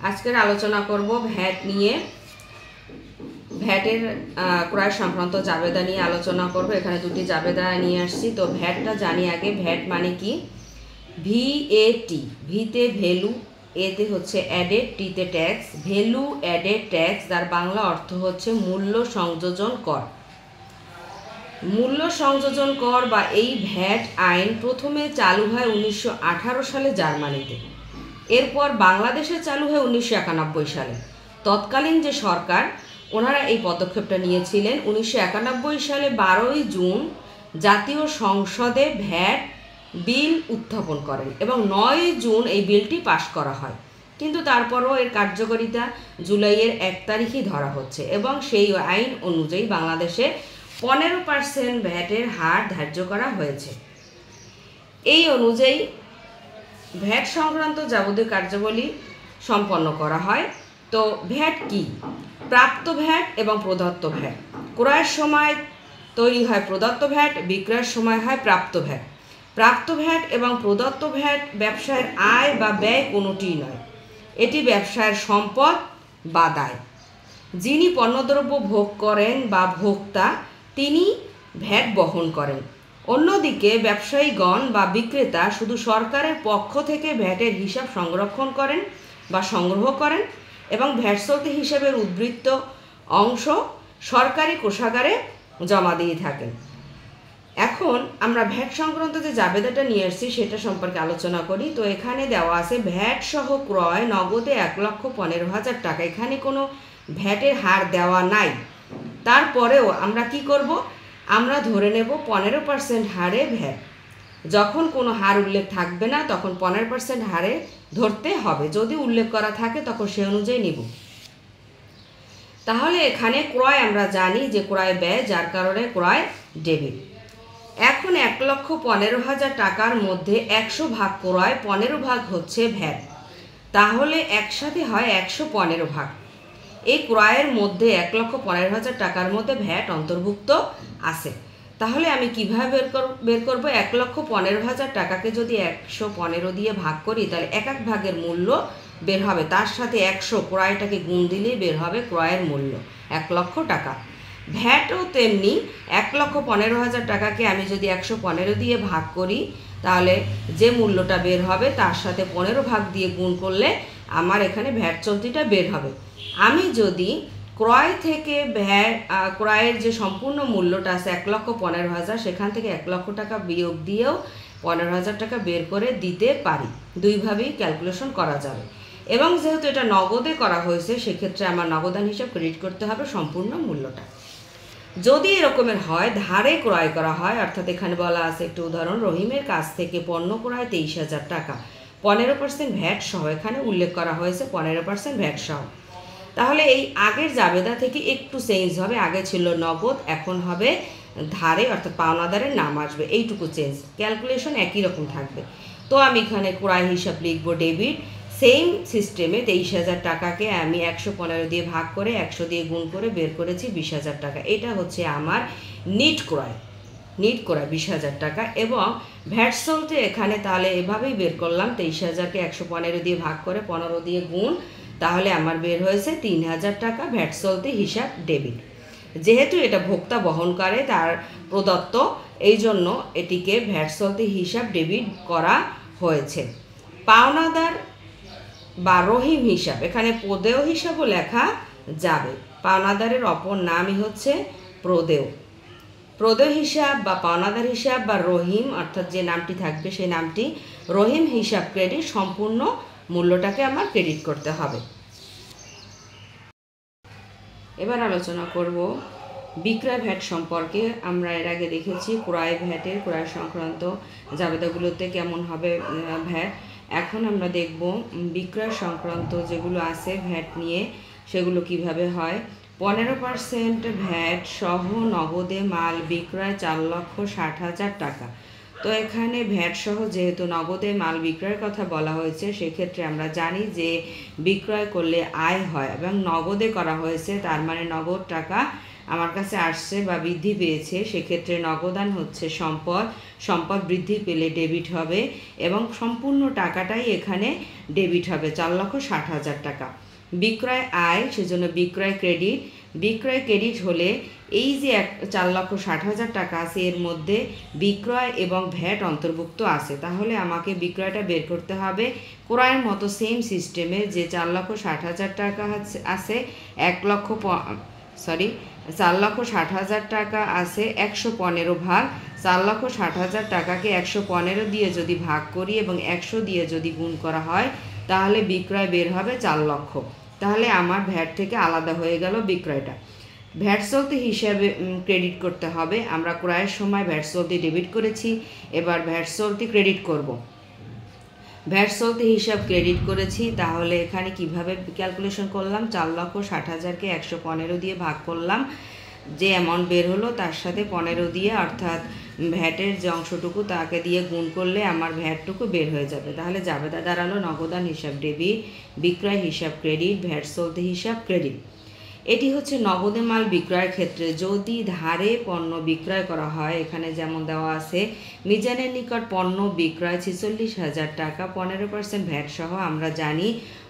আজকের আলোচনা করব ভ্যাট নিয়ে। ভ্যাটের ক্রয় সংক্রান্ত জাবেদা নিয়ে আলোচনা করব। এখানে দুটি জাবেদা নিয়ে আসছি। তো ভ্যাটটা জানি আগে। ভ্যাট মানে কি? ভিএটি, ভিতে ভ্যালু, এতে হচ্ছে অ্যাডেড, টিতে ট্যাক্স। ভ্যালু অ্যাডেড ট্যাক্স, যার বাংলা অর্থ হচ্ছে মূল্য সংযোজন কর। মূল্য সংযোজন কর বা এই ভ্যাট আইন প্রথমে চালু হয় 1918 সালে জার্মানিতে। এরপর বাংলাদেশে চালু হয় 1991 সালে। তৎকালীন যে সরকার, ওনারা এই পদক্ষেপটা নিয়েছিলেন। 1991 সালে 12ই জুন জাতীয় সংসদে ভ্যাট বিল উত্থাপন করেন এবং 9 জুন এই বিলটি পাশ করা হয়। কিন্তু তারপরও এর কার্যকারিতা জুলাইয়ের 1 তারিখই ধরা হচ্ছে এবং সেই আইন অনুযায়ী বাংলাদেশে 15% ভ্যাটের হার ধার্য করা হয়েছে। এই অনুযায়ী ভ্যাট সংক্রান্ত যাবতীয় কার্যাবলী সম্পন্ন করা হয়। তো ভ্যাট কি? প্রাপ্ত ভ্যাট এবং প্রদত্ত ভ্যাট। ক্রয়ের সময় তৈরি হয় প্রদত্ত ভ্যাট, বিক্রয়ের সময় হয় প্রাপ্ত ভ্যাট। প্রাপ্ত ভ্যাট এবং প্রদত্ত ভ্যাট ব্যবসায়ের আয় বা ব্যয় কোনোটিই নয়। এটি ব্যবসায়ের সম্পদ বা দায়। যিনি পণ্যদ্রব্য ভোগ করেন বা ভোক্তা, তিনি ভ্যাট বহন করেন। অন্যদিকে ব্যবসায়ীগণ বা বিক্রেতা শুধু সরকারের পক্ষ থেকে ভ্যাটের হিসাব সংরক্ষণ করেন বা সংগ্রহ করেন এবং ভ্যাট চলতি হিসাবের উদ্বৃত্ত অংশ সরকারি কোষাগারে জমা দিয়ে থাকেন। এখন আমরা ভ্যাট সংক্রান্ত যে জাবেদাটা নিয়ে আসছি সেটা সম্পর্কে আলোচনা করি। তো এখানে দেওয়া আছে ভ্যাট সহ ক্রয় নগদে 1,15,000 টাকা। এখানে কোনো ভ্যাটের হার দেওয়া নাই। তারপরেও আমরা কি করব? আমরা ধরে নেব 15% হারে ভ্যাট। যখন কোনো হার উল্লেখ থাকবে না তখন 15% হারে ধরতে হবে। যদি উল্লেখ করা থাকে তখন সে অনুযায়ী নিব। তাহলে এখানে ক্রয় আমরা জানি যে ক্রয় ব্যয়, যার কারণে ক্রয় ডেবিট। এখন 1,15,000 টাকার মধ্যে 100 ভাগ ক্রয়, 15 ভাগ হচ্ছে ভ্যাট। তাহলে একসাথে হয় 115 ভাগ। এই ক্রয়ের মধ্যে 1,15,000 টাকার মধ্যে ভ্যাট অন্তর্ভুক্ত আছে। তাহলে আমি কিভাবে বের করব? 1,15,000 টাকাকে যদি 115 দিয়ে ভাগ করি তাহলে এক এক ভাগের মূল্য বের হবে। তার সাথে 100 ক্রয়টাকে গুণ দিলেই বের হবে ক্রয়ের মূল্য 1,00,000 টাকা। ভ্যাটও তেমনি 1,15,000 টাকাকে আমি যদি 115 দিয়ে ভাগ করি তাহলে যে মূল্যটা বের হবে তার সাথে 15 ভাগ দিয়ে গুণ করলে আমার এখানে ভ্যাট চলতিটা বের হবে। আমি যদি ক্রয় থেকে ক্রয়ের যে সম্পূর্ণ মূল্যটা আছে 1,15,000, সেখান থেকে 1,00,000 টাকা বিয়োগ দিয়েও 15,000 টাকা বের করে দিতে পারি। দুইভাবেই ক্যালকুলেশন করা যাবে। এবং যেহেতু এটা নগদে করা হয়েছে সেক্ষেত্রে আমার নগদান হিসাব ক্রেডিট করতে হবে সম্পূর্ণ মূল্যটা। যদি এরকমের হয় ধারে ক্রয় করা হয়, অর্থাৎ এখানে বলা আছে একটু উদাহরণ, রহিমের কাছ থেকে পণ্য ক্রয় 23,000 টাকা, 15% ভ্যাট সহ। এখানে উল্লেখ করা হয়েছে 15% ভ্যাট সহ। তাহলে এই আগের জাবেদা থেকে একটু চেঞ্জ হবে। আগে ছিল নগদ, এখন হবে ধারে, অর্থাৎ পাওনাদারের নাম আসবে। এইটুকু চেঞ্জ, ক্যালকুলেশন একই রকম থাকবে। তো আমি এখানে ক্রয় হিসাব লিখব ডেবিট। সেম সিস্টেমে 23,000 টাকাকে আমি 115 দিয়ে ভাগ করে 100 দিয়ে গুণ করে বের করেছি 20,000 টাকা। এটা হচ্ছে আমার নিট ক্রয়। 20,000 টাকা। এবং ভ্যাট চলতে এখানে তাহলে এভাবেই বের করলাম, 23,000কে 115 দিয়ে ভাগ করে 15 দিয়ে গুণ, তাহলে আমার বের হয়েছে 3,000 টাকা ভ্যাট চলতি হিসাব ডেবিট। যেহেতু এটা ভোক্তা বহন করে, তার প্রদত্ত, এই জন্য এটিকে ভ্যাট চলতি হিসাব ডেবিট করা হয়েছে। পাওনাদার বা রহিম হিসাব, এখানে প্রদেয় হিসাবও লেখা যাবে। পাওনাদারের অপর নামই হচ্ছে প্রদেয়। প্রদেয় হিসাব বা পাওনাদার হিসাব বা রহিম, অর্থাৎ যে নামটি থাকবে সেই নামটি রহিম হিসাব ক্রেডিট। সম্পূর্ণ মূল্যটাকে আমার ক্রেডিট করতে হবে। এবার আলোচনা করব বিক্রয় ভ্যাট সম্পর্কে। আমরা এর আগে দেখেছি ক্রয় ভ্যাটের, ক্রয় সংক্রান্ত জাবেদাগুলোতে কেমন হবে ভ্যাট। এখন আমরা দেখব বিক্রয় সংক্রান্ত যেগুলো আছে ভ্যাট নিয়ে, সেগুলো কিভাবে হয়। 15% ভ্যাট সহ নগদে মাল বিক্রয় 4,60,000 টাকা। তো এখানে ভ্যাট সহ যেহেতু নগদে মাল বিক্রয়ের কথা বলা হয়েছে, সেক্ষেত্রে আমরা জানি যে বিক্রয় করলে আয় হয় এবং নগদে করা হয়েছে, তার মানে নগদ টাকা আমার কাছে আসছে বা বৃদ্ধি পেয়েছে, সেক্ষেত্রে নগদান হচ্ছে সম্পদ, সম্পদ বৃদ্ধি পেলে ডেবিট হবে এবং সম্পূর্ণ টাকাটাই এখানে ডেবিট হবে 4,60,000 টাকা। বিক্রয় আয়, সেজন্য বিক্রয় ক্রেডিট। বিক্রয় ক্রেডিট হলে এই যে 4,60,000 টাকা আছে এর মধ্যে বিক্রয় এবং ভ্যাট অন্তর্ভুক্ত আছে, তাহলে আমাকে বিক্রয়টা বের করতে হবে ক্রয়ের মতো সেম সিস্টেমে। যে 4,60,000 টাকা আছে 4,60,000 টাকা আছে 115 ভাগ। 4,60,000 টাকাকে 115 দিয়ে যদি ভাগ করি এবং 100 দিয়ে যদি গুণ করা হয় তাহলে বিক্রয় বের হবে 4 লক্ষ। তাহলে আমার ভ্যাট থেকে আলাদা হয়ে গেল বিক্রয়টা। ভ্যাট চলতি হিসাবে ক্রেডিট করতে হবে। আমরা ক্রয়ের সময় ভ্যাট চলতি ডেবিট করেছি, এবার ভ্যাট চলতি ক্রেডিট করব। ভ্যাট চলতি হিসাব ক্রেডিট করেছি, তাহলে এখানে কিভাবে ক্যালকুলেশন করলাম? 4,60,000কে 115 দিয়ে ভাগ করলাম, যে অ্যামাউন্ট বের হলো তার সাথে 15 দিয়ে, অর্থাৎ ভ্যাটের যে অংশটুকু তাকে দিয়ে গুণ করলে আমার ভ্যাটটুকু বের হয়ে যাবে। তাহলে জাবেদা দাঁড়ালো নগদান হিসাব ডেবিট, বিক্রয় হিসাব ক্রেডিট, ভ্যাট চলতি হিসাব ক্রেডিট। এটি হচ্ছে নগদে মাল বিক্রয়ের ক্ষেত্রে। যদি ধারে পণ্য বিক্রয় করা হয়, এখানে যেমন দেওয়া আছে মিজানের নিকট পণ্য বিক্রয় 46,000 টাকা, 15% ভ্যাট সহ। আমরা জানি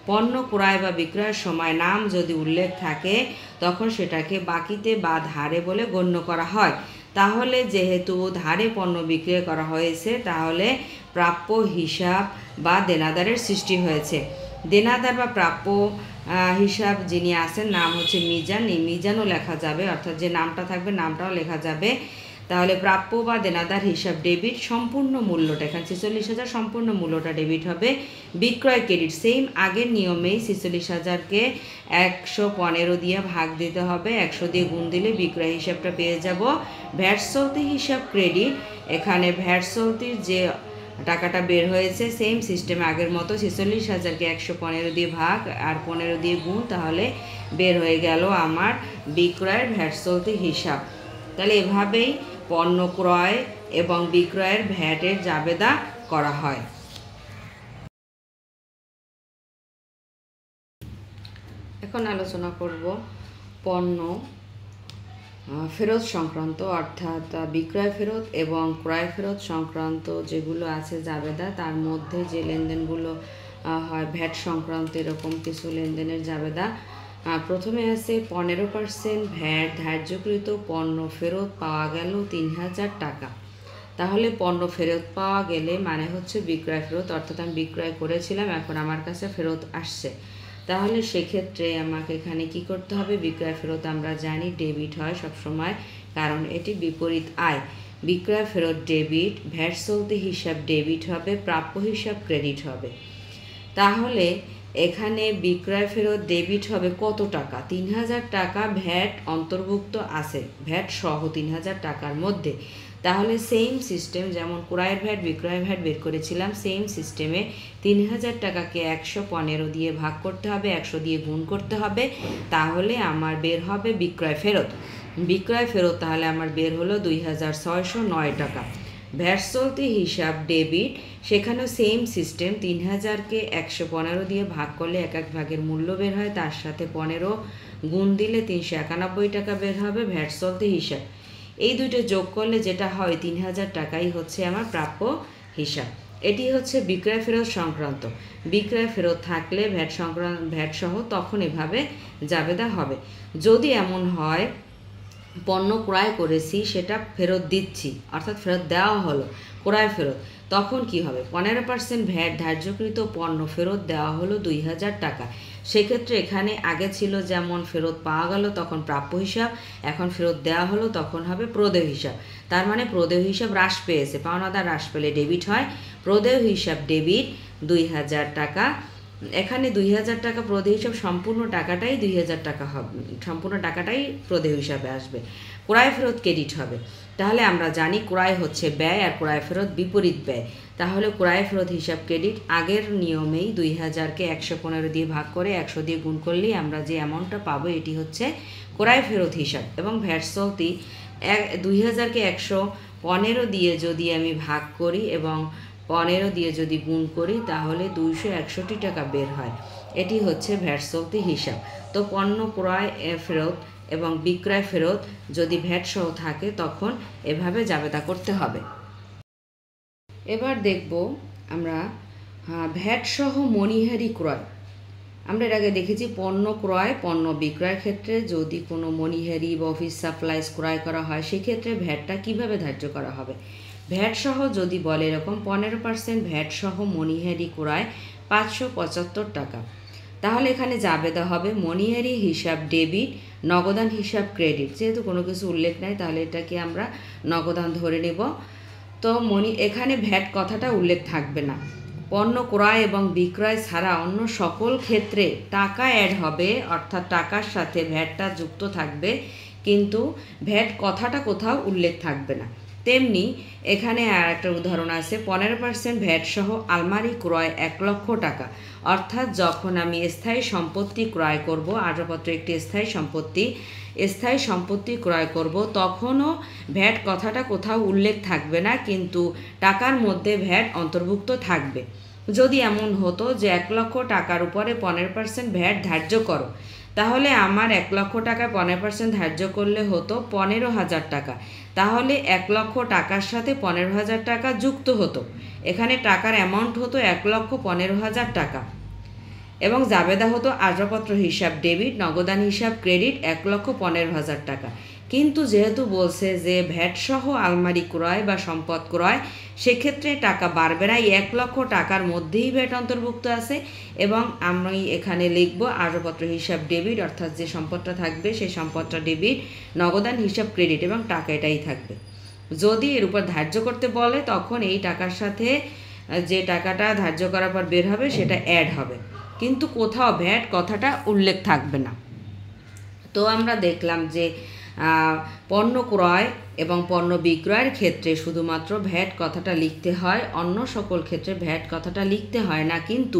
পণ্য ক্রয় বা বিক্রয়ের সময় নাম যদি উল্লেখ থাকে তখন সেটাকে বাকিতে বা ধারে বলে গণ্য করা হয়। তাহলে যেহেতু ধারে পণ্য বিক্রয় করা হয়েছে, তাহলে প্রাপ্য হিসাব বা দেনাদারের সৃষ্টি হয়েছে। দেনাদার বা প্রাপ্য হিসাব যিনি আছেন নাম হচ্ছে মিজান, এই মিজানও লেখা যাবে, অর্থাৎ যে নামটা থাকবে নামটাও লেখা যাবে। তাহলে প্রাপ্য বা দেনাদার হিসাব ডেবিট, সম্পূর্ণ মূল্যটা এখানে 46,000 সম্পূর্ণ মূল্যটা ডেবিট হবে। বিক্রয় ক্রেডিট সেম আগের নিয়মেই 46,000কে 115 দিয়ে ভাগ দিতে হবে, 100 দিয়ে গুণ দিলে বিক্রয় হিসাবটা পেয়ে যাব। ভ্যাট চলতি হিসাব ক্রেডিট, এখানে ভ্যাট চলতির যে টাকাটা বের হয়েছে সেম সিস্টেমে আগের মতো 46,000কে 115 দিয়ে ভাগ আর 15 দিয়ে গুণ, তাহলে বের হয়ে গেল আমার বিক্রয়ের ভ্যাট চলতি হিসাব। তাহলে এভাবেই পণ্য ক্রয় এবং বিক্রয়ের ভ্যাটের জাবেদা করা হয়। এখন আলোচনা করব পণ্য ফেরত সংক্রান্ত, অর্থাৎ বিক্রয় ফেরত এবং ক্রয় ফেরত সংক্রান্ত যেগুলো আছে জাবেদা, তার মধ্যে যে লেনদেনগুলো হয় ভ্যাট সংক্রান্ত এরকম কিছু লেনদেনের জাবেদা। প্রথমে আছে 15% ভ্যাট ধার্যকৃত পণ্য ফেরত পাওয়া গেল 3,000 টাকা। তাহলে পণ্য ফেরত পাওয়া গেলে মানে হচ্ছে বিক্রয় ফেরত, অর্থাৎ আমি বিক্রয় করেছিলাম এখন আমার কাছে ফেরত আসছে। তাহলে সেক্ষেত্রে আমাকে এখানে কি করতে হবে? বিক্রয় ফেরত আমরা জানি ডেবিট হয় সবসময়, কারণ এটি বিপরীত আয়। বিক্রয় ফেরত ডেবিট, ভ্যাট চলতি হিসাব ডেবিট হবে, প্রাপ্য হিসাব ক্রেডিট হবে। তাহলে এখানে বিক্রয় ফেরত ডেবিট হবে কত টাকা? 3,000 টাকা ভ্যাট অন্তর্ভুক্ত আছে, ভ্যাট সহ 3,000 টাকার মধ্যে। তাহলে সেম সিস্টেম যেমন ক্রয়ের ভ্যাট বিক্রয়ের ভ্যাট বের করেছিলাম, সেম সিস্টেমে 3,000 টাকাকে 115 দিয়ে ভাগ করতে হবে, 100 দিয়ে গুণ করতে হবে, তাহলে আমার বের হবে বিক্রয় ফেরত। বিক্রয় ফেরত তাহলে আমার বের হলো 2,609 টাকা। ভ্যাট চলতি হিসাব ডেবিট, সেখানেও সেম সিস্টেম, 3,000কে 115 দিয়ে ভাগ করলে এক এক ভাগের মূল্য বের হয়, তার সাথে 15 গুণ দিলে 391 টাকা বের হবে ভ্যাট চলতি হিসাব। এই দুইটা যোগ করলে যেটা হয় 3,000 টাকাই হচ্ছে আমার প্রাপ্য হিসাব। এটি হচ্ছে বিক্রয় ফেরত সংক্রান্ত। বিক্রয় ফেরত থাকলে ভ্যাট সহ তখন এভাবে জাবেদা হবে। যদি এমন হয় পণ্য ক্রয় করেছি সেটা ফেরত দিচ্ছি, অর্থাৎ ফেরত দেওয়া হলো ক্রয় ফেরত, তখন কি হবে? 15% ভ্যাট ধার্যকৃত পণ্য ফেরত দেওয়া হলো 2,000 টাকা। সেক্ষেত্রে এখানে আগে ছিল যেমন ফেরত পাওয়া গেল তখন প্রাপ্য হিসাব, এখন ফেরত দেওয়া হলো তখন হবে প্রদেয় হিসাব। তার মানে প্রদেয় হিসাব হ্রাস পেয়েছে, পাওনাদার হ্রাস পেলে ডেবিট হয়। প্রদেয় হিসাব ডেবিট 2,000 টাকা। এখানে 2,000 টাকা প্রদেয় হিসাব, সম্পূর্ণ টাকাটাই 2,000 টাকা হবে, সম্পূর্ণ টাকাটাই প্রদেয় হিসাবে আসবে। ক্রয় ফেরত ক্রেডিট হবে। তাহলে আমরা জানি ক্রয় হচ্ছে ব্যয় আর ক্রয় ফেরত বিপরীত ব্যয়। তাহলে ক্রয় ফেরত হিসাব ক্রেডিট আগের নিয়মেই 2,000কে 115 দিয়ে ভাগ করে 100 দিয়ে গুণ করলেই আমরা যে অ্যামাউন্টটা পাবো এটি হচ্ছে ক্রয় ফেরত হিসাব। এবং ভ্যাট চলতি 2,000কে 115 দিয়ে যদি আমি ভাগ করি এবং 15 দিয়ে যদি গুণ করি তাহলে 261 টাকা বের হয়। এটি হচ্ছে ভ্যাট চলতি হিসাব। তো পণ্য ক্রয় ফেরত এবং বিক্রয় ফেরত যদি ভ্যাট সহ থাকে তখন এভাবে জাবেদা করতে হবে। এবার দেখব আমরা ভ্যাট সহ মণিহারি ক্রয়। আমরা এর আগে দেখেছি পণ্য ক্রয় পণ্য বিক্রয়ের ক্ষেত্রে যদি কোনো মণিহারি বা অফিস সাপ্লাইজ ক্রয় করা হয় সেক্ষেত্রে ভ্যাটটা কিভাবে ধার্য করা হবে। ভ্যাট সহ যদি বলে এরকম 15% ভ্যাট সহ মণিহারি ক্রয় 575 টাকা, তাহলে এখানে জাবেদা হবে মণিহারি হিসাব ডেবিট, নগদান হিসাব ক্রেডিট। যেহেতু কোনো কিছু উল্লেখ নাই তাহলে এটাকে আমরা নগদান ধরে নেব। তো এখানে ভ্যাট কথাটা উল্লেখ থাকবে না। পণ্য ক্রয় এবং বিক্রয় ছাড়া অন্য সকল ক্ষেত্রে টাকা অ্যাড হবে, অর্থাৎ টাকার সাথে ভ্যাটটা যুক্ত থাকবে, কিন্তু ভ্যাট কথাটা কোথাও উল্লেখ থাকবে না। তেমনি এখানে আর একটা উদাহরণ আছে 15% ভ্যাট সহ আলমারি ক্রয় 1 লক্ষ টাকা, অর্থাৎ যখন আমি স্থায়ী সম্পত্তি ক্রয় করব, আসবাবপত্র একটি স্থায়ী সম্পত্তি ক্রয় করব, তখনও ভ্যাট কথাটা কোথাও উল্লেখ থাকবে না, কিন্তু টাকার মধ্যে ভ্যাট অন্তর্ভুক্ত থাকবে। যদি এমন হতো যে 1 লক্ষ টাকার উপরে 15% ভ্যাট ধার্য করো, তাহলে আমার 1 লক্ষ টাকায় 15% ধার্য করলে হতো 15,000 টাকা, তাহলে 1 লক্ষ টাকার সাথে 15,000 টাকা যুক্ত হতো। এখানে টাকার অ্যামাউন্ট হতো 1,15,000 টাকা এবং জাবেদা হতো আসবাবপত্র হিসাব ডেবিট, নগদান হিসাব ক্রেডিট 1,15,000 টাকা। কিন্তু যেহেতু বলছে যে ভ্যাট সহ আলমারি ক্রয় বা সম্পদ ক্রয়, সেক্ষেত্রে টাকা বাড়বে না, 1 লক্ষ টাকার মধ্যেই ভ্যাট অন্তর্ভুক্ত আছে এবং আমি এখানে লিখব আসবাবপত্র হিসাব ডেবিট, অর্থাৎ যে সম্পদটা থাকবে সেই সম্পদটা ডেবিট, নগদান হিসাব ক্রেডিট এবং টাকা এটাই থাকবে। যদি এর উপর ধার্য করতে বলে তখন এই টাকার সাথে যে টাকাটা ধার্য করার পর বের হবে সেটা অ্যাড হবে, কিন্তু কোথাও ভ্যাট কথাটা উল্লেখ থাকবে না। তো আমরা দেখলাম যে পণ্য ক্রয় এবং পণ্য বিক্রয়ের ক্ষেত্রে শুধুমাত্র ভ্যাট কথাটা লিখতে হয়, অন্য সকল ক্ষেত্রে ভ্যাট কথাটা লিখতে হয় না, কিন্তু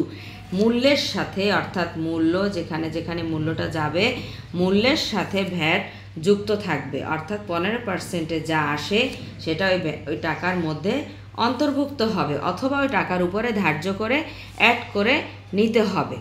মূল্যের সাথে, অর্থাৎ মূল্য যেখানে যেখানে মূল্যটা যাবে মূল্যের সাথে ভ্যাট যুক্ত থাকবে, অর্থাৎ 15% যা আসে সেটা ওই টাকার মধ্যে অন্তর্ভুক্ত হবে অথবা ওই টাকার উপরে ধার্য করে অ্যাড করে নিতে হবে।